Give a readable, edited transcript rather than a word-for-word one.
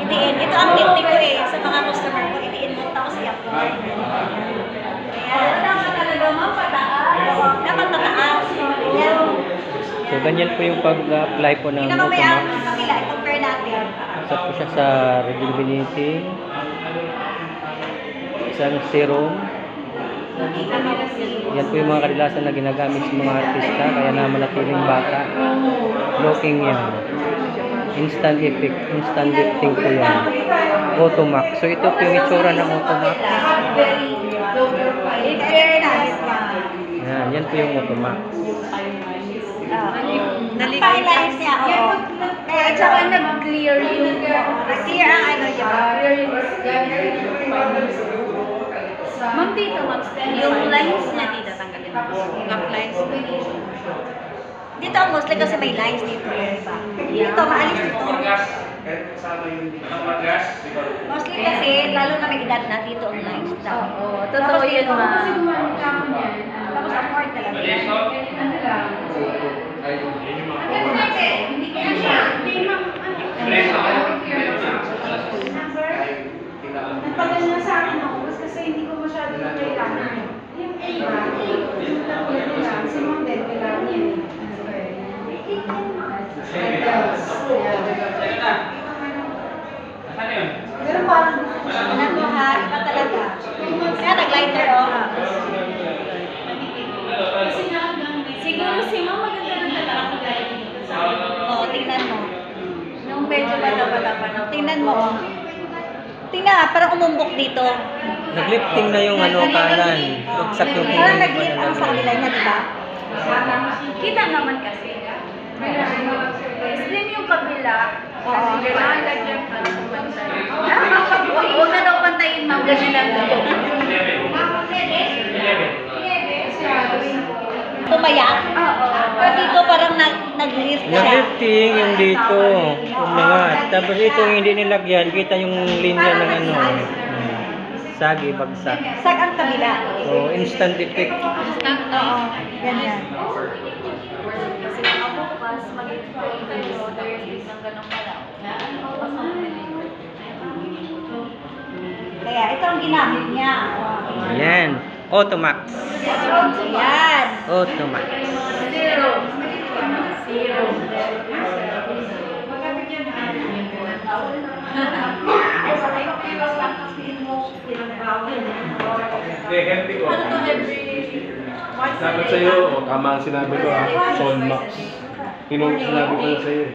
Idiin. Ito ang technique ko eh. Sa mga customer ko, idiin mo tapos i-apply. Ayan. Dapat talaga mapataas. Dapat pataas. Ayan. So, ganyan po yung pag-apply po ng Hindi na mamaya Automax. ang pakila. I-compare natin. Isa po siya sa rejuvenating, isang serum. Yan po yung mga kadalasan na ginagamit sa mga artista, kaya naman natiling bata. Looking yan. Instant effect, instant lifting po yan. Automax. So, ito po yung itsura ng Automax. Yan, yan po yung Automax. Nag-finalize niya, oo. At saka nag-clear yung clear ang ano niya. Ma'am, dito, yung lines niya dito, tanggalin mo. Gap lines. Dito ang mostly kasi may lines dito. Dito, maalis dito. Mostly kasi, lalo na may edad na dito ang lines. Oo, totoo yun, ma'am. Tapos ang part talaga. Ano lang? Hindi kaya siya. Nagpagal na sa akin ako kasi hindi ko masyado kailangan. Yung iba, yung tatulad nila, si Ma'am din, kailangan yan. Pero parang alam mo ha, iba talaga. Kaya nag-lighter oh. Siguro si Ma'am maganda ng talaga. Oo, tingnan mo. Nung medyo bata-bata pa na. Tingnan mo oh. Tingnan, parang umumbok dito. Naglifting na yung ano kanan. Bagsak yung Parang nag-lift ang sa kanila niya, di ba? Kita naman kasi. Slim yung kabila. Oo. Kailangan lagyan pa ng pantay. Huwag na daw pantayin, ma'am. Kasi lang ito. Tumayak? Oo. Pero dito parang nag-lift siya. Naglifting yung dito. Umangat. Tapos ito yung hindi nilagyan. Kita yung linya ng ano. Sagi, bagsak. Sag ang kabila. So, instant effect. Oo. Ganyan. Kasi mga bukas, mag-explain kayo, there is isang ganong pala. Kaya ito ang ginamit niya. Ayan. Automax. Ayan. Automax. Zero. Healthy ko. Ano to every... Dapat sa'yo, tama ang sinabi ko Solmax. Sinabi ko na sa'yo.